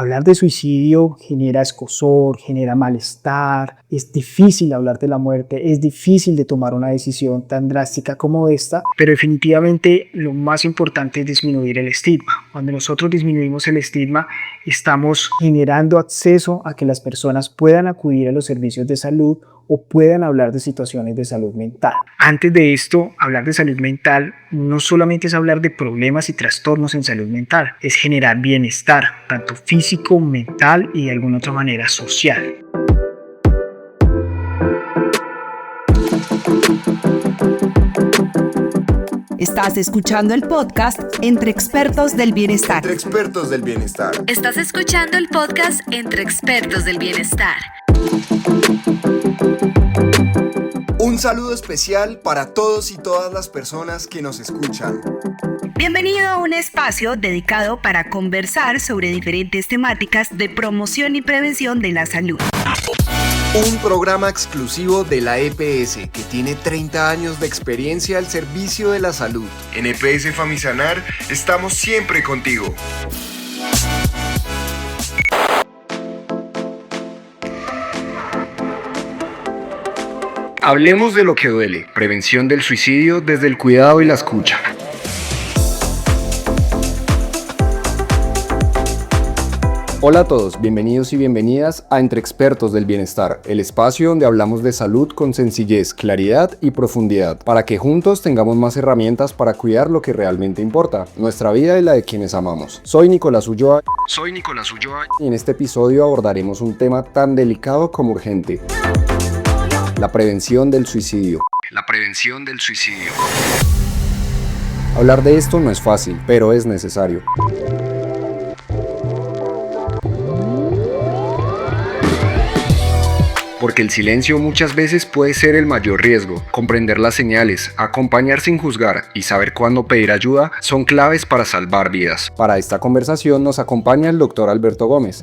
Hablar de suicidio genera escozor, genera malestar, es difícil hablar de la muerte, es difícil de tomar una decisión tan drástica como esta, pero definitivamente lo más importante es disminuir el estigma. Cuando nosotros disminuimos el estigma, estamos generando acceso a que las personas puedan acudir a los servicios de salud o puedan hablar de situaciones de salud mental. Antes de esto, hablar de salud mental no solamente es hablar de problemas y trastornos en salud mental, es generar bienestar, tanto físico, mental y de alguna otra manera social. Estás escuchando el podcast Entre Expertos del Bienestar. Entre Expertos del Bienestar. Estás escuchando el podcast Entre Expertos del Bienestar. Un saludo especial para todos y todas las personas que nos escuchan. Bienvenido a un espacio dedicado para conversar sobre diferentes temáticas de promoción y prevención de la salud. Un programa exclusivo de la EPS que tiene 30 años de experiencia al servicio de la salud. En EPS Famisanar estamos siempre contigo. Hablemos de lo que duele. Prevención del suicidio desde el cuidado y la escucha. Hola a todos, bienvenidos y bienvenidas a Entre Expertos del Bienestar, el espacio donde hablamos de salud con sencillez, claridad y profundidad, para que juntos tengamos más herramientas para cuidar lo que realmente importa, nuestra vida y la de quienes amamos. Soy Nicolás Ulloa y en este episodio abordaremos un tema tan delicado como urgente: la prevención del suicidio. Hablar de esto no es fácil, pero es necesario. Porque el silencio muchas veces puede ser el mayor riesgo. Comprender las señales, acompañar sin juzgar y saber cuándo pedir ayuda son claves para salvar vidas. Para esta conversación nos acompaña el Dr. Alberto Gómez,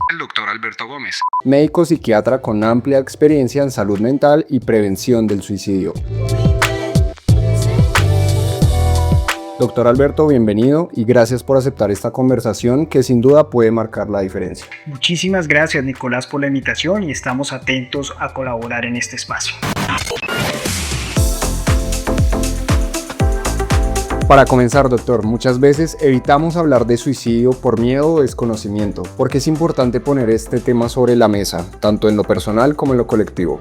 médico psiquiatra con amplia experiencia en salud mental y prevención del suicidio. Doctor Alberto, bienvenido y gracias por aceptar esta conversación que sin duda puede marcar la diferencia. Muchísimas gracias, Nicolás, por la invitación y estamos atentos a colaborar en este espacio. Para comenzar, doctor, muchas veces evitamos hablar de suicidio por miedo o desconocimiento. ¿Por qué es importante poner este tema sobre la mesa, tanto en lo personal como en lo colectivo?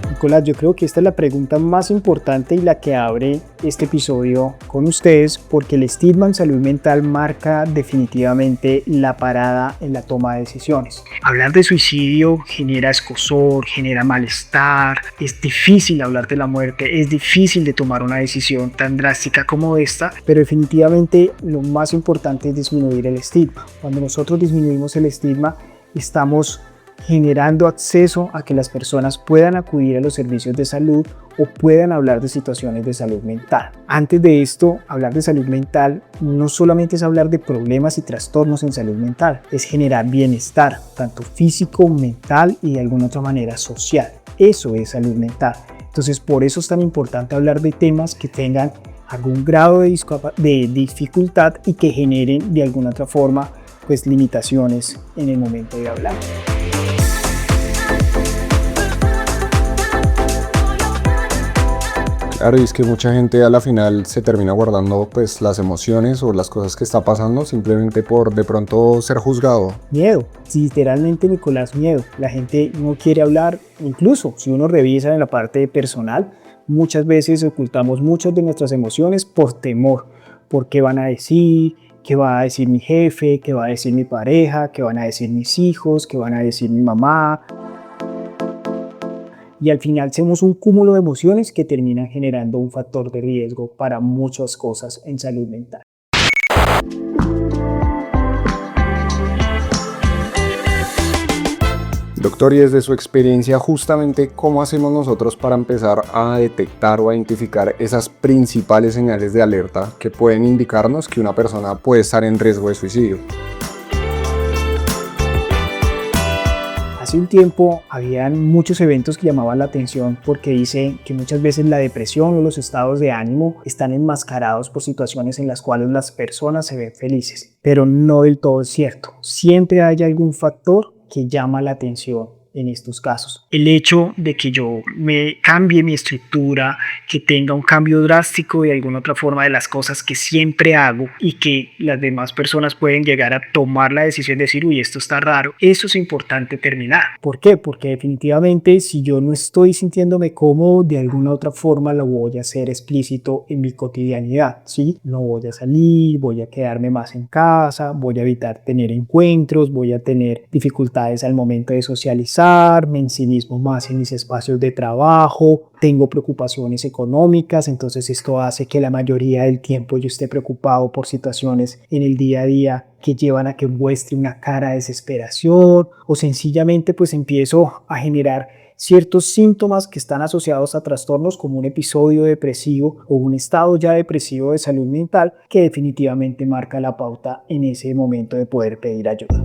Nicolás, yo creo que esta es la pregunta más importante y la que abre este episodio con ustedes, porque el estigma en salud mental marca definitivamente la parada en la toma de decisiones. Hablar de suicidio genera escozor, genera malestar, es difícil hablar de la muerte, es difícil de tomar una decisión tan drástica como esta, pero definitivamente lo más importante es disminuir el estigma. Cuando nosotros disminuimos el estigma, estamos generando acceso a que las personas puedan acudir a los servicios de salud o puedan hablar de situaciones de salud mental. Antes de esto, hablar de salud mental no solamente es hablar de problemas y trastornos en salud mental, es generar bienestar, tanto físico, mental y de alguna otra manera social. Eso es salud mental. Entonces, por eso es tan importante hablar de temas que tengan algún grado de dificultad y que generen de alguna otra forma limitaciones en el momento de hablar. Claro, y es que mucha gente a la final se termina guardando las emociones o las cosas que está pasando simplemente por de pronto ser juzgado. Miedo, literalmente, Nicolás, miedo. La gente no quiere hablar, incluso si uno revisa en la parte personal, muchas veces ocultamos muchas de nuestras emociones por temor. ¿Por qué van a decir? ¿Qué va a decir mi jefe? ¿Qué va a decir mi pareja? ¿Qué van a decir mis hijos? ¿Qué van a decir mi mamá? Y al final hacemos un cúmulo de emociones que terminan generando un factor de riesgo para muchas cosas en salud mental. Doctor, y desde su experiencia, justamente, ¿cómo hacemos nosotros para empezar a detectar o a identificar esas principales señales de alerta que pueden indicarnos que una persona puede estar en riesgo de suicidio? Hace hace un tiempo habían muchos eventos que llamaban la atención porque dice que muchas veces la depresión o los estados de ánimo están enmascarados por situaciones en las cuales las personas se ven felices, pero no del todo es cierto. Siempre hay algún factor que llama la atención en estos casos. El hecho de que yo me cambie mi estructura, que tenga un cambio drástico de alguna otra forma de las cosas que siempre hago y que las demás personas pueden llegar a tomar la decisión de decir, uy, esto está raro, eso es importante terminar. ¿Por qué? Porque definitivamente si yo no estoy sintiéndome cómodo, de alguna otra forma lo voy a hacer explícito en mi cotidianidad, ¿sí? No voy a salir, voy a quedarme más en casa, voy a evitar tener encuentros, voy a tener dificultades al momento de socializar, me ensimismo más en mis espacios de trabajo, tengo preocupaciones económicas, entonces esto hace que la mayoría del tiempo yo esté preocupado por situaciones en el día a día que llevan a que muestre una cara de desesperación o sencillamente pues empiezo a generar ciertos síntomas que están asociados a trastornos como un episodio depresivo o un estado ya depresivo de salud mental que definitivamente marca la pauta en ese momento de poder pedir ayuda.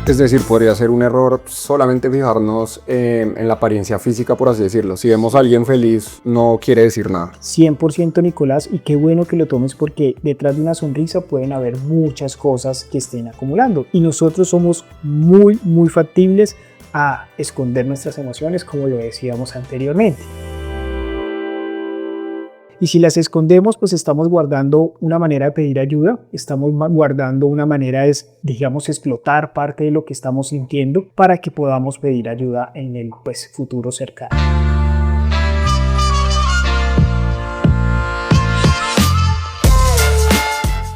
Es decir, podría ser un error solamente fijarnos en la apariencia física, por así decirlo. Si vemos a alguien feliz, no quiere decir nada. 100% Nicolás, y qué bueno que lo tomes porque detrás de una sonrisa pueden haber muchas cosas que estén acumulando. Y nosotros somos muy factibles a esconder nuestras emociones, como lo decíamos anteriormente. Y si las escondemos, pues estamos guardando una manera de pedir ayuda, estamos guardando una manera de, digamos, explotar parte de lo que estamos sintiendo para que podamos pedir ayuda en el futuro cercano.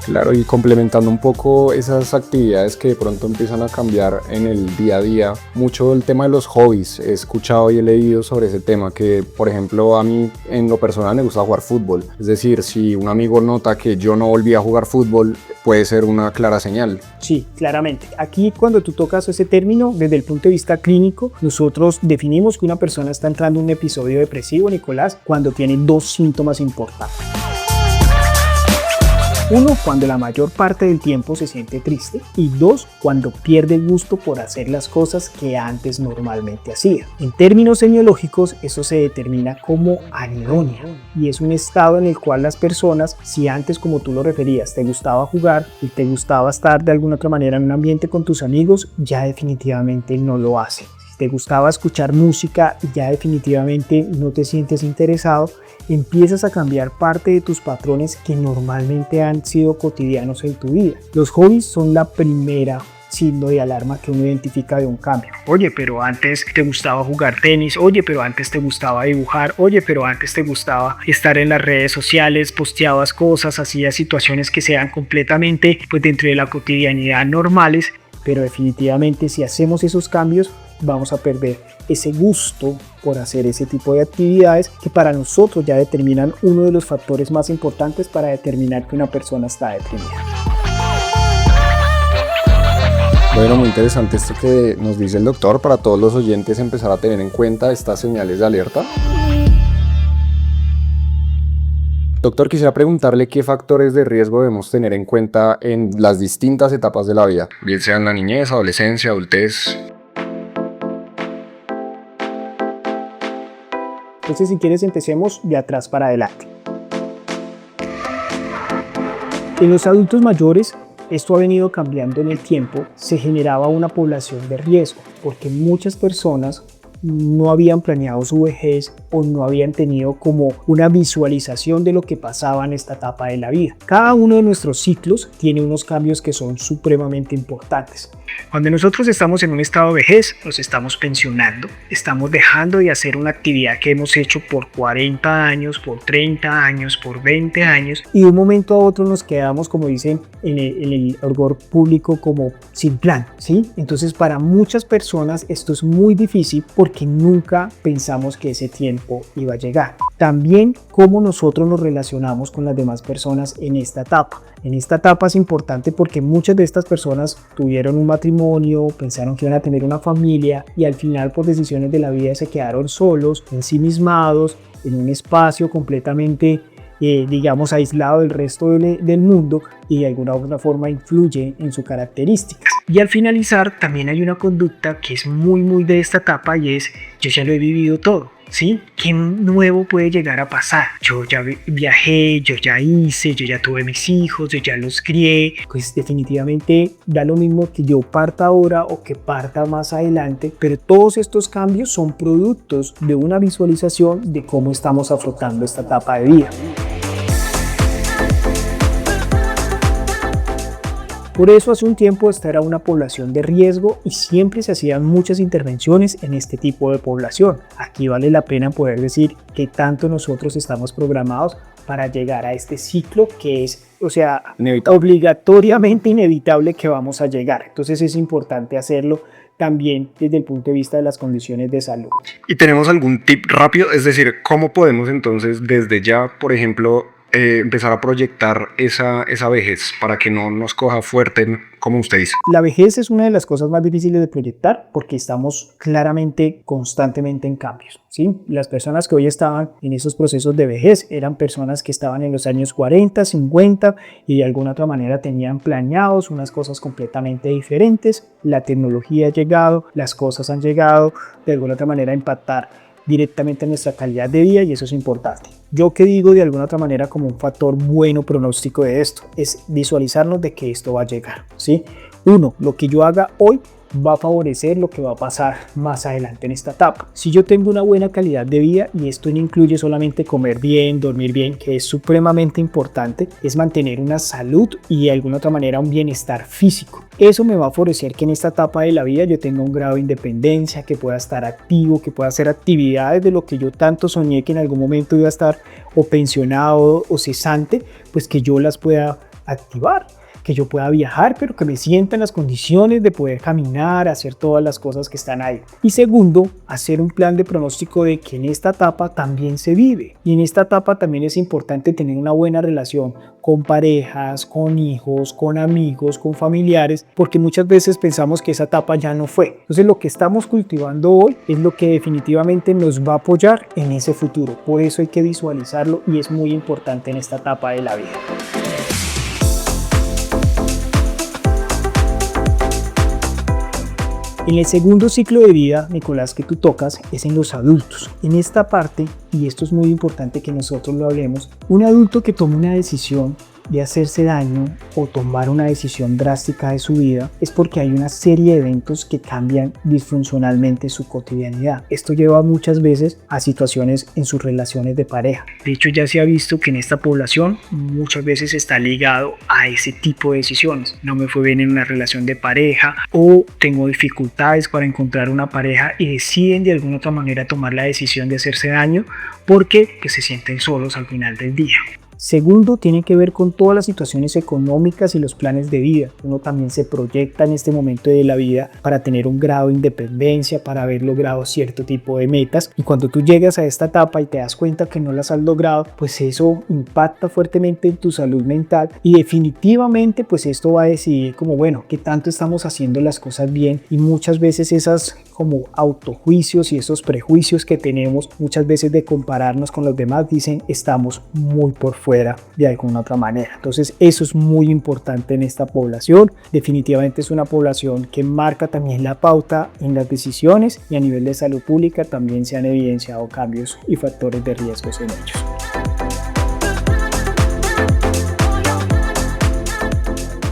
Claro, y complementando un poco esas actividades que de pronto empiezan a cambiar en el día a día, mucho el tema de los hobbies. He escuchado y he leído sobre ese tema que, por ejemplo, a mí en lo personal me gusta jugar fútbol. Es decir, si un amigo nota que yo no volví a jugar fútbol, puede ser una clara señal. Sí, claramente. Aquí cuando tú tocas ese término, desde el punto de vista clínico, nosotros definimos que una persona está entrando en un episodio depresivo, Nicolás, cuando tiene dos síntomas importantes. Uno, cuando la mayor parte del tiempo se siente triste y dos, cuando pierde el gusto por hacer las cosas que antes normalmente hacía. En términos semiológicos, eso se determina como anedonia y es un estado en el cual las personas, si antes, como tú lo referías, te gustaba jugar y te gustaba estar de alguna otra manera en un ambiente con tus amigos, ya definitivamente no lo hacen. Si te gustaba escuchar música y ya definitivamente no te sientes interesado, empiezas a cambiar parte de tus patrones que normalmente han sido cotidianos en tu vida. Los hobbies son la primera signo de alarma que uno identifica de un cambio. Oye, pero antes te gustaba jugar tenis, oye, pero antes te gustaba dibujar, oye, pero antes te gustaba estar en las redes sociales, posteabas cosas, hacías situaciones que sean completamente dentro de la cotidianidad normales, pero definitivamente si hacemos esos cambios vamos a perder ese gusto por hacer ese tipo de actividades que para nosotros ya determinan uno de los factores más importantes para determinar que una persona está deprimida. Bueno, muy interesante esto que nos dice el doctor para todos los oyentes empezar a tener en cuenta estas señales de alerta. Doctor, quisiera preguntarle qué factores de riesgo debemos tener en cuenta en las distintas etapas de la vida, bien sea en la niñez, adolescencia, adultez. Entonces, si quieres, empecemos de atrás para adelante. En los adultos mayores, esto ha venido cambiando en el tiempo, se generaba una población de riesgo, porque muchas personas no habían planeado su vejez o no habían tenido como una visualización de lo que pasaba en esta etapa de la vida. Cada uno de nuestros ciclos tiene unos cambios que son supremamente importantes. Cuando nosotros estamos en un estado de vejez, nos estamos pensionando, estamos dejando de hacer una actividad que hemos hecho por 40 años, por 30 años, por 20 años y de un momento a otro nos quedamos, como dicen en el argot público, como sin plan, ¿sí? Entonces para muchas personas esto es muy difícil porque nunca pensamos que ese tiempo iba a llegar. También cómo nosotros nos relacionamos con las demás personas en esta etapa. En esta etapa es importante porque muchas de estas personas tuvieron un matrimonio, pensaron que iban a tener una familia y al final por decisiones de la vida se quedaron solos, ensimismados, en un espacio completamente digamos, aislado del resto del mundo y de alguna u otra forma influye en su característica. Y al finalizar también hay una conducta que es muy de esta etapa y es: yo ya lo he vivido todo. ¿Sí? ¿Qué nuevo puede llegar a pasar? Yo ya viajé, yo ya hice, yo ya tuve mis hijos, yo ya los crié. Pues definitivamente da lo mismo que yo parta ahora o que parta más adelante, pero todos estos cambios son productos de una visualización de cómo estamos afrontando esta etapa de vida. Por eso hace un tiempo esta era una población de riesgo y siempre se hacían muchas intervenciones en este tipo de población. Aquí vale la pena poder decir que tanto nosotros estamos programados para llegar a este ciclo que es, obligatoriamente inevitable que vamos a llegar. Entonces es importante hacerlo también desde el punto de vista de las condiciones de salud. ¿Y tenemos algún tip rápido? Es decir, ¿cómo podemos entonces desde ya, por ejemplo, empezar a proyectar esa vejez para que no nos coja fuerte, como usted dice? La vejez es una de las cosas más difíciles de proyectar porque estamos claramente, constantemente en cambios, ¿sí? Las personas que hoy estaban en esos procesos de vejez eran personas que estaban en los años 40, 50 y de alguna otra manera tenían planeados unas cosas completamente diferentes. La tecnología ha llegado, las cosas han llegado de alguna otra manera a impactar directamente en nuestra calidad de vida y eso es importante. Yo que digo de alguna otra manera como un factor bueno pronóstico de esto es visualizarnos de que esto va a llegar, ¿sí? Uno, lo que yo haga hoy va a favorecer lo que va a pasar más adelante en esta etapa. Si yo tengo una buena calidad de vida, y esto no incluye solamente comer bien, dormir bien, que es supremamente importante, es mantener una salud y de alguna otra manera un bienestar físico. Eso me va a favorecer que en esta etapa de la vida yo tenga un grado de independencia, que pueda estar activo, que pueda hacer actividades de lo que yo tanto soñé que en algún momento iba a estar o pensionado o cesante, pues que yo las pueda activar, que yo pueda viajar, pero que me sienta en las condiciones de poder caminar, hacer todas las cosas que están ahí. Y segundo, hacer un plan de pronóstico de que en esta etapa también se vive. Y en esta etapa también es importante tener una buena relación con parejas, con hijos, con amigos, con familiares, porque muchas veces pensamos que esa etapa ya no fue. Entonces lo que estamos cultivando hoy es lo que definitivamente nos va a apoyar en ese futuro. Por eso hay que visualizarlo y es muy importante en esta etapa de la vida. En el segundo ciclo de vida, Nicolás, que tú tocas, es en los adultos. En esta parte, y esto es muy importante que nosotros lo hablemos, un adulto que tome una decisión de hacerse daño o tomar una decisión drástica de su vida es porque hay una serie de eventos que cambian disfuncionalmente su cotidianidad. Esto lleva muchas veces a situaciones en sus relaciones de pareja. De hecho, ya se ha visto que en esta población muchas veces está ligado a ese tipo de decisiones. No me fue bien en una relación de pareja o tengo dificultades para encontrar una pareja y deciden de alguna otra manera tomar la decisión de hacerse daño porque se sienten solos al final del día. Segundo, tiene que ver con todas las situaciones económicas y los planes de vida. Uno también se proyecta en este momento de la vida para tener un grado de independencia, para haber logrado cierto tipo de metas. Y cuando tú llegas a esta etapa y te das cuenta que no las has logrado, pues eso impacta fuertemente en tu salud mental y definitivamente pues esto va a decidir como, bueno, qué tanto estamos haciendo las cosas bien. Y muchas veces esas como autojuicios y esos prejuicios que tenemos muchas veces de compararnos con los demás dicen estamos muy por fuera de alguna otra manera. Entonces eso es muy importante en esta población. Definitivamente es una población que marca también la pauta en las decisiones y a nivel de salud pública también se han evidenciado cambios y factores de riesgos en ellos.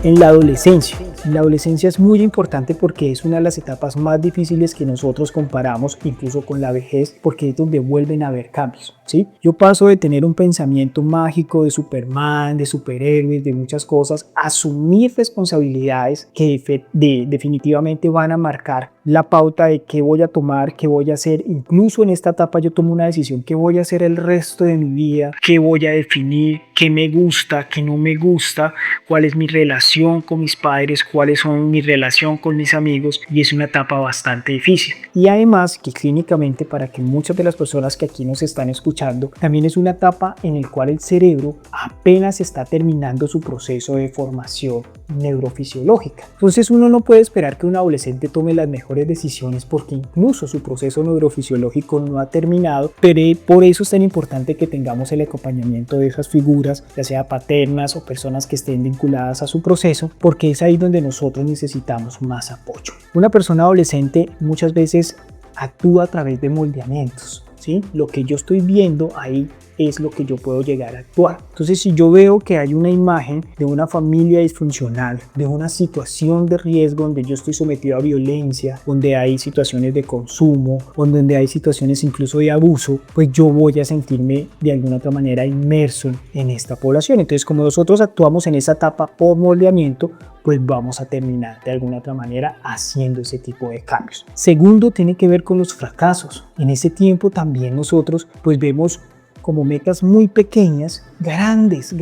En la adolescencia. La adolescencia es muy importante porque es una de las etapas más difíciles que nosotros comparamos incluso con la vejez porque es donde vuelven a haber cambios, ¿sí? Yo paso de tener un pensamiento mágico de Superman, de superhéroes, de muchas cosas, a asumir responsabilidades que definitivamente van a marcar la pauta de qué voy a tomar, qué voy a hacer. Incluso en esta etapa yo tomo una decisión, qué voy a hacer el resto de mi vida, qué voy a definir, qué me gusta, qué no me gusta, cuál es mi relación con mis padres, cuáles son mi relación con mis amigos y es una etapa bastante difícil. Y además que clínicamente para que muchas de las personas que aquí nos están escuchando también es una etapa en la cual el cerebro apenas está terminando su proceso de formación neurofisiológica. Entonces uno no puede esperar que un adolescente tome las mejores decisiones porque incluso su proceso neurofisiológico no ha terminado, pero por eso es tan importante que tengamos el acompañamiento de esas figuras, ya sea paternas o personas que estén vinculadas a su proceso, porque es ahí donde nosotros necesitamos más apoyo. Una persona adolescente muchas veces actúa a través de moldeamientos, ¿sí? Lo que yo estoy viendo ahí es lo que yo puedo llegar a actuar. Entonces, si yo veo que hay una imagen de una familia disfuncional, de una situación de riesgo donde yo estoy sometido a violencia, donde hay situaciones de consumo, donde hay situaciones incluso de abuso, pues yo voy a sentirme de alguna otra manera inmerso en esta población. Entonces, como nosotros actuamos en esa etapa por moldeamiento, pues vamos a terminar de alguna otra manera haciendo ese tipo de cambios. Segundo, tiene que ver con los fracasos. En ese tiempo también nosotros pues vemos como metas muy pequeñas, grandes,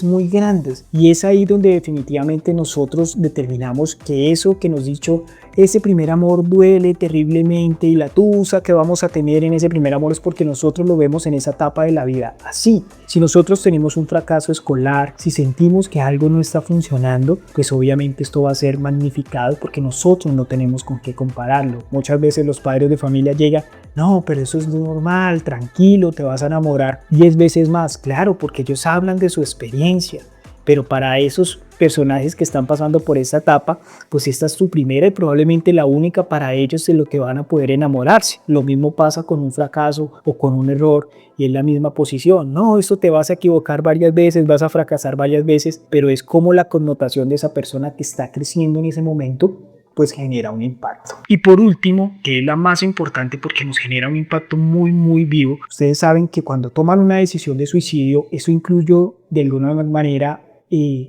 muy grandes. Y es ahí donde definitivamente nosotros determinamos que eso que nos dicho, ese primer amor duele terriblemente y la tusa que vamos a tener en ese primer amor es porque nosotros lo vemos en esa etapa de la vida así. Si nosotros tenemos un fracaso escolar, si sentimos que algo no está funcionando, pues obviamente esto va a ser magnificado porque nosotros no tenemos con qué compararlo. Muchas veces los padres de familia llegan, no, pero eso es normal, tranquilo, te vas a enamorar 10 veces más. Claro, porque ellos hablan de su experiencia, pero para esos personajes que están pasando por esta etapa, pues esta es su primera y probablemente la única para ellos de lo que van a poder enamorarse. Lo mismo pasa con un fracaso o con un error y es la misma posición. No, esto te vas a equivocar varias veces, vas a fracasar varias veces, pero es como la connotación de esa persona que está creciendo en ese momento pues genera un impacto. Y por último, que es la más importante porque nos genera un impacto muy vivo, ustedes saben que cuando toman una decisión de suicidio, eso incluye de alguna manera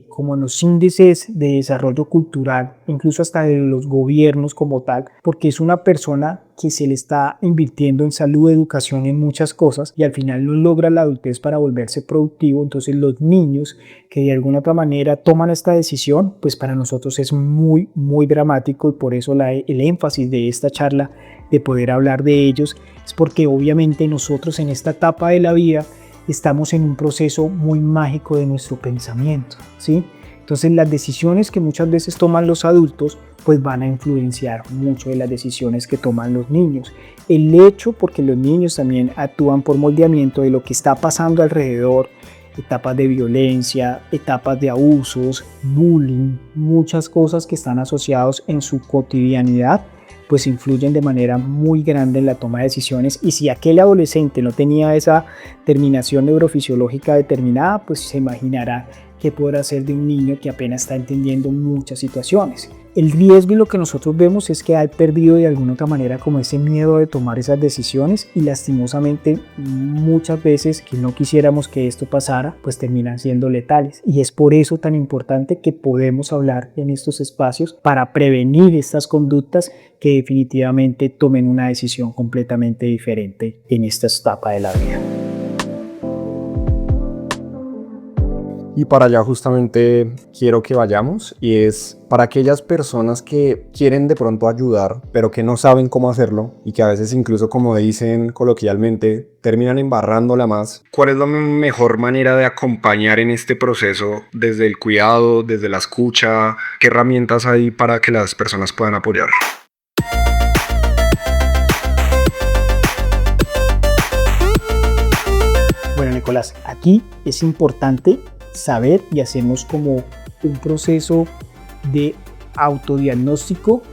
como los índices de desarrollo cultural, incluso hasta de los gobiernos como tal, porque es una persona que se le está invirtiendo en salud, educación, en muchas cosas y al final no logra la adultez para volverse productivo. Entonces los niños que de alguna otra manera toman esta decisión, pues para nosotros es muy dramático y por eso el énfasis de esta charla de poder hablar de ellos es porque obviamente nosotros en esta etapa de la vida estamos en un proceso muy mágico de nuestro pensamiento, ¿sí? Entonces las decisiones que muchas veces toman los adultos pues van a influenciar mucho de las decisiones que toman los niños. El hecho, porque los niños también actúan por moldeamiento de lo que está pasando alrededor, etapas de violencia, etapas de abusos, bullying, muchas cosas que están asociados en su cotidianidad, pues influyen de manera muy grande en la toma de decisiones y si aquel adolescente no tenía esa terminación neurofisiológica determinada, pues se imaginará qué podrá hacer de un niño que apenas está entendiendo muchas situaciones. El riesgo y lo que nosotros vemos es que ha perdido de alguna otra manera como ese miedo de tomar esas decisiones y lastimosamente muchas veces que no quisiéramos que esto pasara pues terminan siendo letales y es por eso tan importante que podemos hablar en estos espacios para prevenir estas conductas que definitivamente tomen una decisión completamente diferente en esta etapa de la vida. Y para allá justamente quiero que vayamos y es para aquellas personas que quieren de pronto ayudar pero que no saben cómo hacerlo y que a veces incluso como dicen coloquialmente terminan embarrándola más. ¿Cuál es la mejor manera de acompañar en este proceso desde el cuidado, desde la escucha? ¿Qué herramientas hay para que las personas puedan apoyar? Bueno, Nicolás, aquí es importante saber y hacemos como un proceso de autodiagnóstico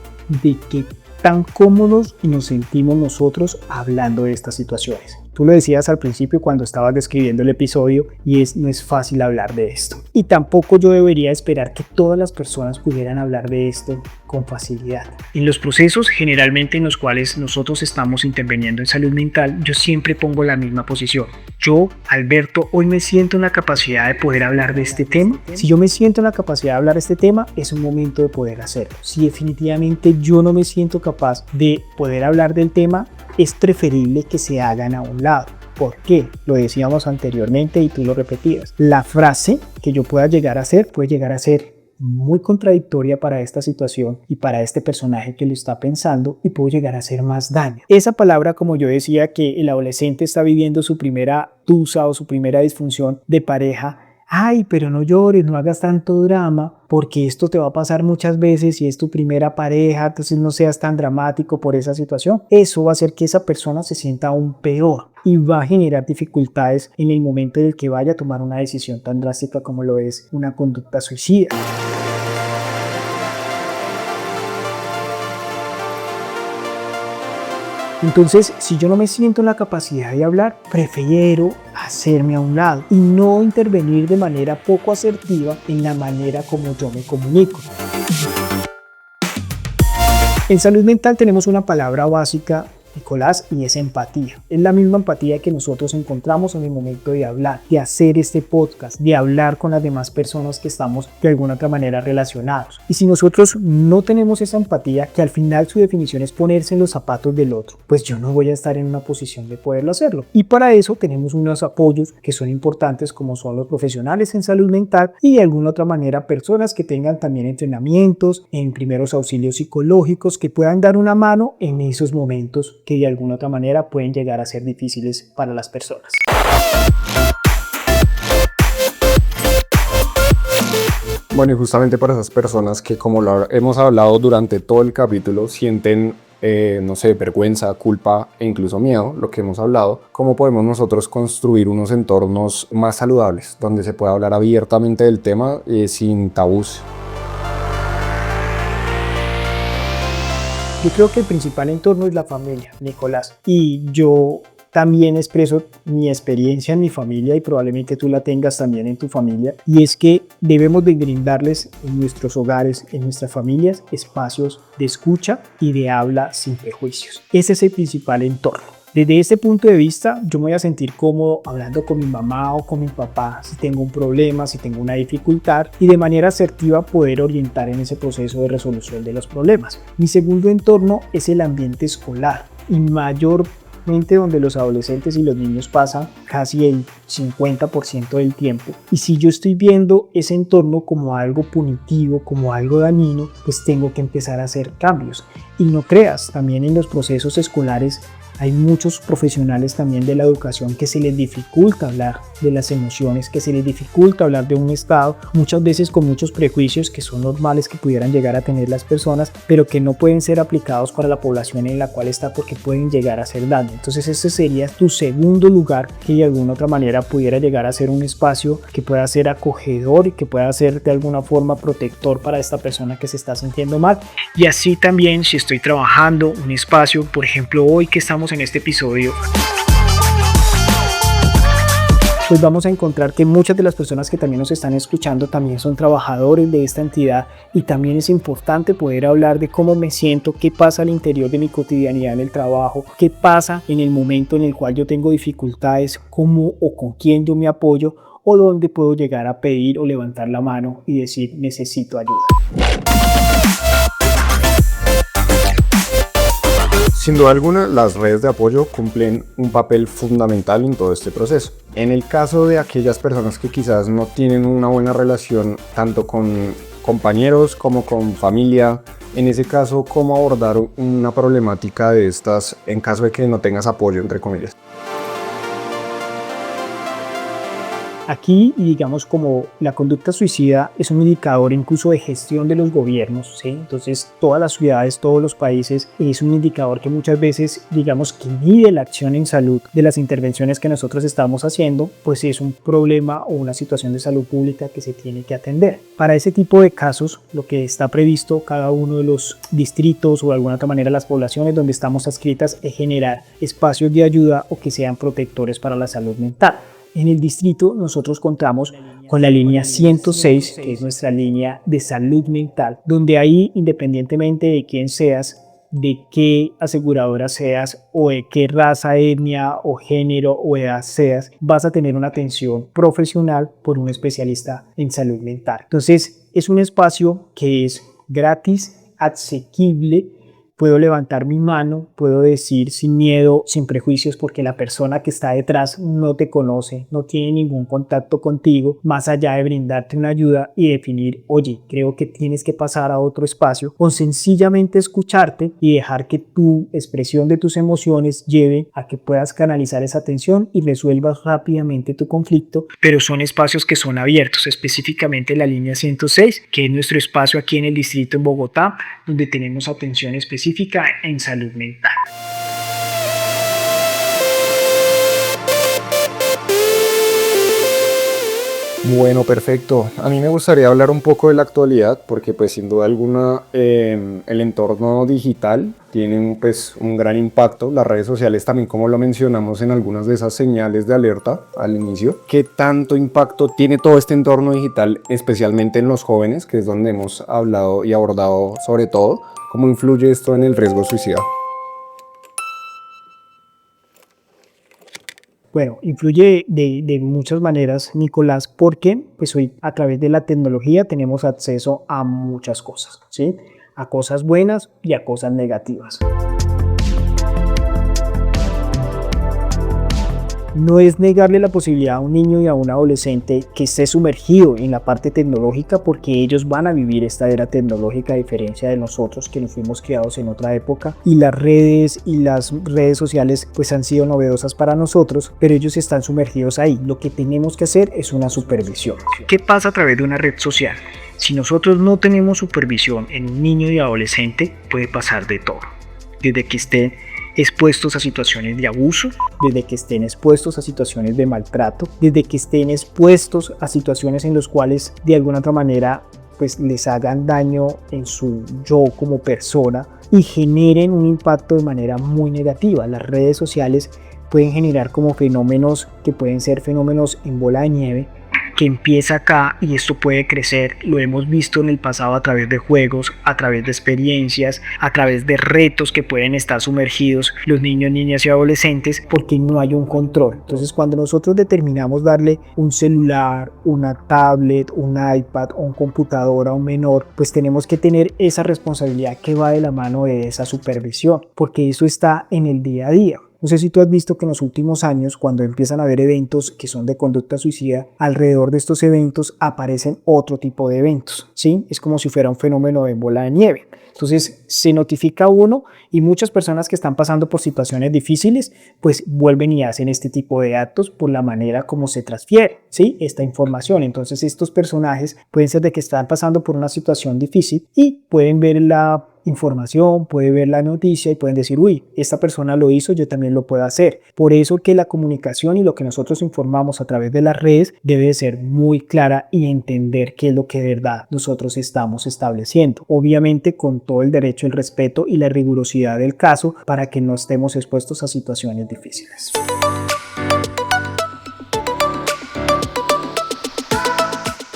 de qué tan cómodos nos sentimos nosotros hablando de estas situaciones. Tú lo decías al principio cuando estabas describiendo el episodio y no es fácil hablar de esto. Y tampoco yo debería esperar que todas las personas pudieran hablar de esto con facilidad. En los procesos generalmente en los cuales nosotros estamos interviniendo en salud mental, yo siempre pongo la misma posición. Yo, Alberto, hoy me siento en la capacidad de poder hablar de este tema. Si yo me siento en la capacidad de hablar de este tema, es un momento de poder hacerlo. Si definitivamente yo no me siento capaz de poder hablar del tema, es preferible que se hagan a un lado. ¿Por qué? Lo decíamos anteriormente y tú lo repetías. La frase que yo pueda llegar a hacer puede llegar a ser muy contradictoria para esta situación y para este personaje que lo está pensando y puede llegar a hacer más daño. Esa palabra, como yo decía, que el adolescente está viviendo su primera tusa o su primera disfunción de pareja, ay, pero no llores, no hagas tanto drama, porque esto te va a pasar muchas veces y es tu primera pareja, entonces no seas tan dramático por esa situación. Eso va a hacer que esa persona se sienta aún peor y va a generar dificultades en el momento en el que vaya a tomar una decisión tan drástica como lo es una conducta suicida. Entonces, si yo no me siento en la capacidad de hablar, prefiero hacerme a un lado y no intervenir de manera poco asertiva en la manera como yo me comunico. En salud mental tenemos una palabra básica, Nicolás, y es empatía. Es la misma empatía que nosotros encontramos en el momento de hablar, de hacer este podcast, de hablar con las demás personas que estamos de alguna otra manera relacionados. Y si nosotros no tenemos esa empatía, que al final su definición es ponerse en los zapatos del otro, pues yo no voy a estar en una posición de poderlo hacerlo. Y para eso tenemos unos apoyos que son importantes, como son los profesionales en salud mental y de alguna otra manera personas que tengan también entrenamientos en primeros auxilios psicológicos que puedan dar una mano en esos momentos que de alguna otra manera pueden llegar a ser difíciles para las personas. Bueno, y justamente para esas personas que, como lo hemos hablado durante todo el capítulo, sienten, no sé, vergüenza, culpa e incluso miedo, lo que hemos hablado, ¿cómo podemos nosotros construir unos entornos más saludables, donde se pueda hablar abiertamente del tema sin tabús? Yo creo que el principal entorno es la familia, Nicolás, y yo también expreso mi experiencia en mi familia y probablemente tú la tengas también en tu familia, y es que debemos de brindarles en nuestros hogares, en nuestras familias, espacios de escucha y de habla sin prejuicios. Ese es el principal entorno. Desde este punto de vista, yo me voy a sentir cómodo hablando con mi mamá o con mi papá si tengo un problema, si tengo una dificultad, y de manera asertiva poder orientar en ese proceso de resolución de los problemas. Mi segundo entorno es el ambiente escolar y mayormente donde los adolescentes y los niños pasan casi el 50% del tiempo. Y si yo estoy viendo ese entorno como algo punitivo, como algo dañino, pues tengo que empezar a hacer cambios. Y no creas, también en los procesos escolares hay muchos profesionales también de la educación que se les dificulta hablar de las emociones, que se les dificulta hablar de un estado, muchas veces con muchos prejuicios que son normales que pudieran llegar a tener las personas, pero que no pueden ser aplicados para la población en la cual está porque pueden llegar a hacer daño. Entonces ese sería tu segundo lugar que de alguna otra manera pudiera llegar a ser un espacio que pueda ser acogedor y que pueda ser de alguna forma protector para esta persona que se está sintiendo mal. Y así también si estoy trabajando un espacio, por ejemplo hoy que estamos en este episodio, pues vamos a encontrar que muchas de las personas que también nos están escuchando también son trabajadores de esta entidad y también es importante poder hablar de cómo me siento, qué pasa al interior de mi cotidianidad en el trabajo, qué pasa en el momento en el cual yo tengo dificultades, cómo o con quién yo me apoyo o dónde puedo llegar a pedir o levantar la mano y decir necesito ayuda. Sin duda alguna, las redes de apoyo cumplen un papel fundamental en todo este proceso. En el caso de aquellas personas que quizás no tienen una buena relación tanto con compañeros como con familia, en ese caso, ¿cómo abordar una problemática de estas en caso de que no tengas apoyo, entre comillas? Aquí, digamos, como la conducta suicida es un indicador incluso de gestión de los gobiernos, ¿sí? Entonces todas las ciudades, todos los países, es un indicador que muchas veces, digamos, que mide la acción en salud de las intervenciones que nosotros estamos haciendo, pues es un problema o una situación de salud pública que se tiene que atender. Para ese tipo de casos, lo que está previsto cada uno de los distritos o de alguna otra manera las poblaciones donde estamos adscritas es generar espacios de ayuda o que sean protectores para la salud mental. En el distrito nosotros contamos con la línea 106, que es nuestra línea de salud mental, donde ahí, independientemente de quién seas, de qué aseguradora seas o de qué raza, etnia o género o edad seas, vas a tener una atención profesional por un especialista en salud mental. Entonces, es un espacio que es gratis, asequible, puedo levantar mi mano, puedo decir sin miedo, sin prejuicios, porque la persona que está detrás no te conoce, no tiene ningún contacto contigo, más allá de brindarte una ayuda y definir, oye, creo que tienes que pasar a otro espacio, o sencillamente escucharte y dejar que tu expresión de tus emociones lleve a que puedas canalizar esa tensión y resuelvas rápidamente tu conflicto. Pero son espacios que son abiertos, específicamente la línea 106, que es nuestro espacio aquí en el distrito en Bogotá, donde tenemos atención específica en salud mental. Bueno, perfecto. A mí me gustaría hablar un poco de la actualidad porque pues sin duda alguna el entorno digital tiene pues un gran impacto. Las redes sociales también, como lo mencionamos en algunas de esas señales de alerta al inicio. ¿Qué tanto impacto tiene todo este entorno digital, especialmente en los jóvenes, que es donde hemos hablado y abordado sobre todo? ¿Cómo influye esto en el riesgo suicida? Bueno, influye de muchas maneras, Nicolás, porque pues hoy a través de la tecnología tenemos acceso a muchas cosas, ¿sí? A cosas buenas y a cosas negativas. No es negarle la posibilidad a un niño y a un adolescente que esté sumergido en la parte tecnológica, porque ellos van a vivir esta era tecnológica a diferencia de nosotros que nos fuimos criados en otra época, y las redes sociales pues han sido novedosas para nosotros, pero ellos están sumergidos ahí. Lo que tenemos que hacer es una supervisión. ¿Qué pasa a través de una red social? Si nosotros no tenemos supervisión en un niño y adolescente, puede pasar de todo, desde que estén expuestos a situaciones de abuso, desde que estén expuestos a situaciones de maltrato, desde que estén expuestos a situaciones en las cuales de alguna otra manera pues les hagan daño en su yo como persona y generen un impacto de manera muy negativa. Las redes sociales pueden generar como fenómenos que pueden ser fenómenos en bola de nieve, que empieza acá y esto puede crecer. Lo hemos visto en el pasado a través de juegos, a través de experiencias, a través de retos que pueden estar sumergidos los niños, niñas y adolescentes, porque no hay un control. Entonces, cuando nosotros determinamos darle un celular, una tablet, un iPad o un computador a un menor, pues tenemos que tener esa responsabilidad que va de la mano de esa supervisión, porque eso está en el día a día. No sé si tú has visto que en los últimos años, cuando empiezan a haber eventos que son de conducta suicida, alrededor de estos eventos aparecen otro tipo de eventos, ¿sí? Es como si fuera un fenómeno de bola de nieve. Entonces se notifica uno y muchas personas que están pasando por situaciones difíciles pues vuelven y hacen este tipo de actos por la manera como se transfiere, ¿sí? Esta información. Entonces estos personajes pueden ser de que están pasando por una situación difícil y pueden ver la información, puede ver la noticia y pueden decir, uy, esta persona lo hizo, yo también lo puedo hacer. Por eso que la comunicación y lo que nosotros informamos a través de las redes debe ser muy clara y entender qué es lo que de verdad nosotros estamos estableciendo. Obviamente con todo el derecho, el respeto y la rigurosidad del caso para que no estemos expuestos a situaciones difíciles.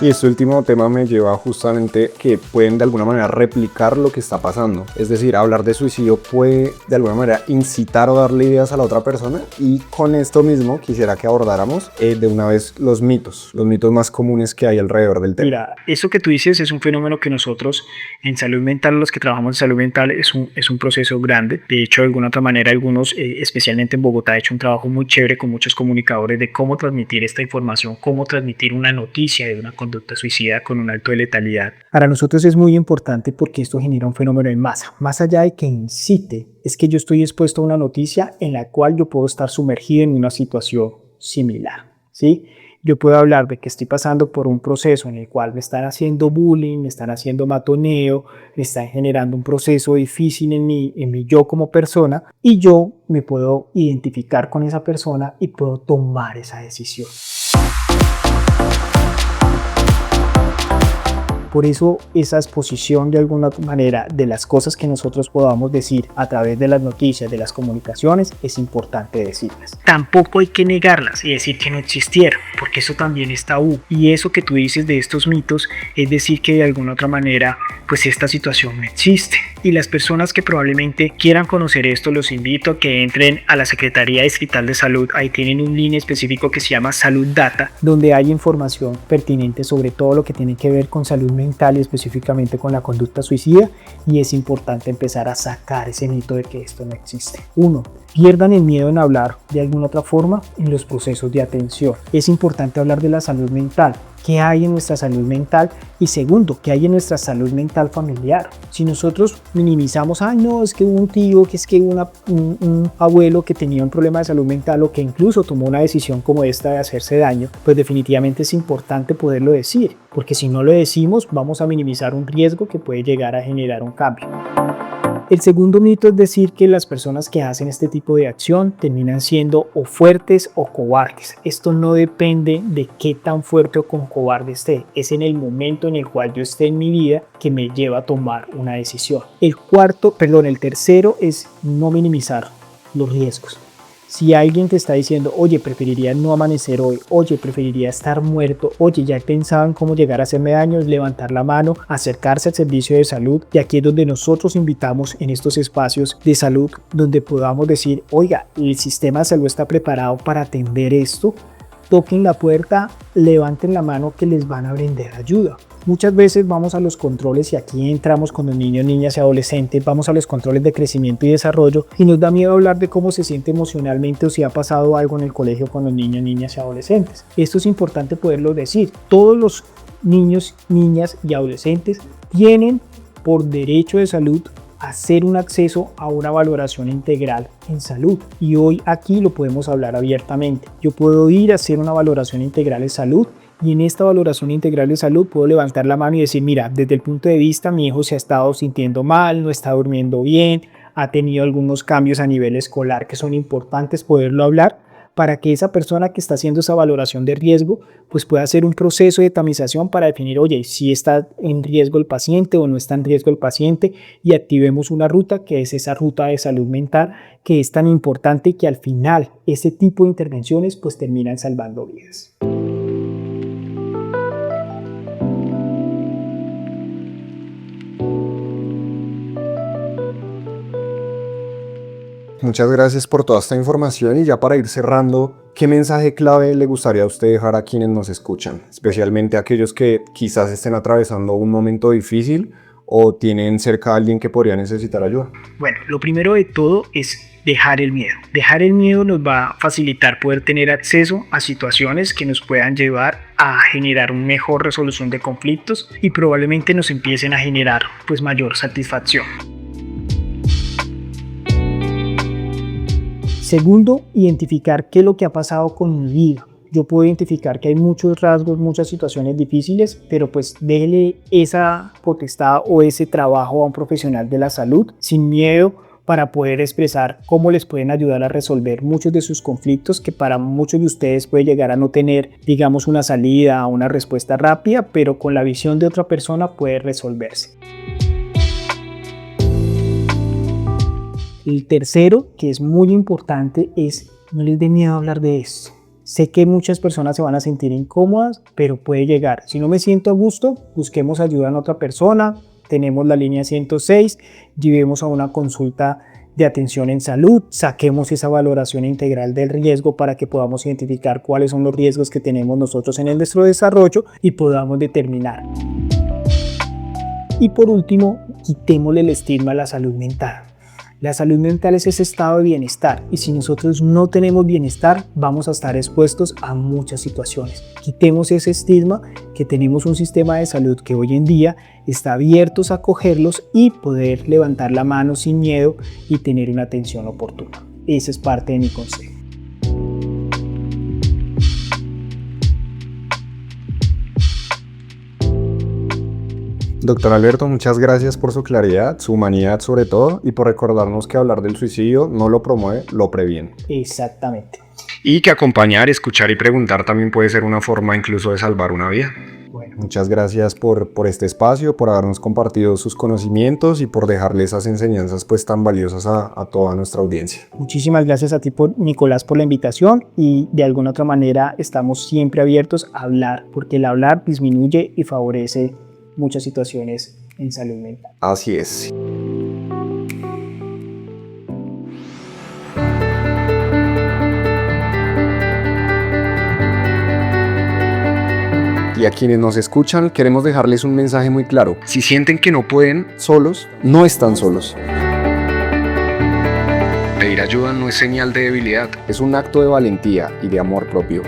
Y este último tema me lleva justamente que pueden de alguna manera replicar lo que está pasando. Es decir, hablar de suicidio puede de alguna manera incitar o darle ideas a la otra persona. Y con esto mismo quisiera que abordáramos de una vez los mitos más comunes que hay alrededor del tema. Mira, eso que tú dices es un fenómeno que nosotros en salud mental, los que trabajamos en salud mental, es un proceso grande. De hecho, de alguna otra manera, algunos, especialmente en Bogotá, han hecho un trabajo muy chévere con muchos comunicadores de cómo transmitir esta información, cómo transmitir una noticia de una conducta suicida con un alto de letalidad. Para nosotros es muy importante porque esto genera un fenómeno en masa. Más allá de que incite, es que yo estoy expuesto a una noticia en la cual yo puedo estar sumergido en una situación similar, ¿sí? Yo puedo hablar de que estoy pasando por un proceso en el cual me están haciendo bullying, me están haciendo matoneo, me están generando un proceso difícil en mi yo como persona, y yo me puedo identificar con esa persona y puedo tomar esa decisión. Por eso esa exposición de alguna manera de las cosas que nosotros podamos decir a través de las noticias, de las comunicaciones, es importante decirlas. Tampoco hay que negarlas y decir que no existieron, porque eso también es tabú. Y eso que tú dices de estos mitos es decir que de alguna otra manera pues esta situación no existe. Y las personas que probablemente quieran conocer esto, los invito a que entren a la Secretaría Distrital de Salud. Ahí tienen un link específico que se llama Salud Data, donde hay información pertinente sobre todo lo que tiene que ver con salud mental y específicamente con la conducta suicida. Y es importante empezar a sacar ese mito de que esto no existe. 1. Pierdan el miedo en hablar de alguna otra forma en los procesos de atención. Es importante hablar de la salud mental. ¿Qué hay en nuestra salud mental? Y segundo, ¿qué hay en nuestra salud mental familiar? Si nosotros minimizamos, ay no, es que hubo un tío, que es que hubo un abuelo que tenía un problema de salud mental o que incluso tomó una decisión como esta de hacerse daño, pues definitivamente es importante poderlo decir, porque si no lo decimos vamos a minimizar un riesgo que puede llegar a generar un cambio. El segundo mito es decir que las personas que hacen este tipo de acción terminan siendo o fuertes o cobardes. Esto no depende de qué tan fuerte o con cobarde esté. Es en el momento en el cual yo esté en mi vida que me lleva a tomar una decisión. El tercero es no minimizar los riesgos. Si alguien te está diciendo, oye, preferiría no amanecer hoy, oye, preferiría estar muerto, oye, ya he pensado en cómo llegar a hacerme daño, es levantar la mano, acercarse al servicio de salud. Y aquí es donde nosotros invitamos en estos espacios de salud, donde podamos decir, oiga, el sistema de salud está preparado para atender esto. Toquen la puerta, levanten la mano que les van a brindar ayuda. Muchas veces vamos a los controles y aquí entramos con los niños, niñas y adolescentes, vamos a los controles de crecimiento y desarrollo y nos da miedo hablar de cómo se siente emocionalmente o si ha pasado algo en el colegio con los niños, niñas y adolescentes. Esto es importante poderlo decir. Todos los niños, niñas y adolescentes tienen por derecho de salud hacer un acceso a una valoración integral en salud y hoy aquí lo podemos hablar abiertamente. Yo puedo ir a hacer una valoración integral en salud y en esta valoración integral de salud puedo levantar la mano y decir, mira, desde el punto de vista mi hijo se ha estado sintiendo mal, no está durmiendo bien, ha tenido algunos cambios a nivel escolar que son importantes poderlo hablar para que esa persona que está haciendo esa valoración de riesgo pues pueda hacer un proceso de tamización para definir, oye, si está en riesgo el paciente o no está en riesgo el paciente y activemos una ruta que es esa ruta de salud mental que es tan importante que al final este tipo de intervenciones pues terminan salvando vidas. Muchas gracias por toda esta información y ya para ir cerrando, ¿qué mensaje clave le gustaría a usted dejar a quienes nos escuchan? Especialmente a aquellos que quizás estén atravesando un momento difícil o tienen cerca a alguien que podría necesitar ayuda. Bueno, lo primero de todo es dejar el miedo. Dejar el miedo nos va a facilitar poder tener acceso a situaciones que nos puedan llevar a generar una mejor resolución de conflictos y probablemente nos empiecen a generar pues mayor satisfacción. Segundo, identificar qué es lo que ha pasado con mi vida. Yo puedo identificar que hay muchos rasgos, muchas situaciones difíciles, pero pues déjele esa potestad o ese trabajo a un profesional de la salud sin miedo para poder expresar cómo les pueden ayudar a resolver muchos de sus conflictos que para muchos de ustedes puede llegar a no tener, digamos, una salida, una respuesta rápida, pero con la visión de otra persona puede resolverse. El tercero, que es muy importante, es no les dé miedo a hablar de esto. Sé que muchas personas se van a sentir incómodas, pero puede llegar. Si no me siento a gusto, busquemos ayuda en otra persona. Tenemos la línea 106, llevemos a una consulta de atención en salud, saquemos esa valoración integral del riesgo para que podamos identificar cuáles son los riesgos que tenemos nosotros en nuestro desarrollo y podamos determinar. Y por último, quitémosle el estigma a la salud mental. La salud mental es ese estado de bienestar y si nosotros no tenemos bienestar vamos a estar expuestos a muchas situaciones. Quitemos ese estigma, que tenemos un sistema de salud que hoy en día está abierto a acogerlos y poder levantar la mano sin miedo y tener una atención oportuna. Esa es parte de mi consejo. Doctor Alberto, muchas gracias por su claridad, su humanidad sobre todo, y por recordarnos que hablar del suicidio no lo promueve, lo previene. Exactamente. Y que acompañar, escuchar y preguntar también puede ser una forma incluso de salvar una vida. Bueno, Muchas gracias por este espacio, por habernos compartido sus conocimientos y por dejarle esas enseñanzas pues tan valiosas a toda nuestra audiencia. muchísimas gracias a ti, Nicolás, por la invitación y de alguna otra manera estamos siempre abiertos a hablar porque el hablar disminuye y favorece muchas situaciones en salud mental. Así es. Y a quienes nos escuchan, queremos dejarles un mensaje muy claro. Si sienten que no pueden solos, no están solos. Pedir ayuda no es señal de debilidad, es un acto de valentía y de amor propio.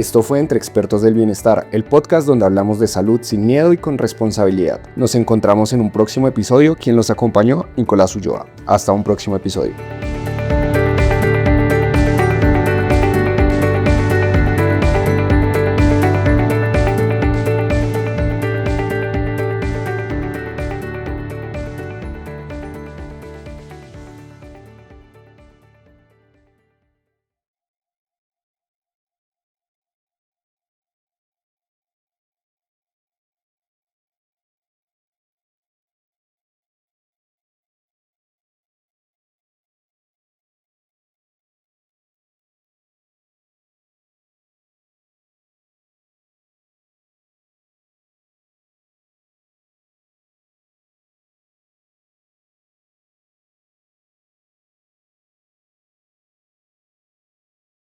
Esto fue Entre Expertos del Bienestar, el podcast donde hablamos de salud sin miedo y con responsabilidad. Nos encontramos en un próximo episodio. Quien los acompañó, Nicolás Ulloa. Hasta un próximo episodio.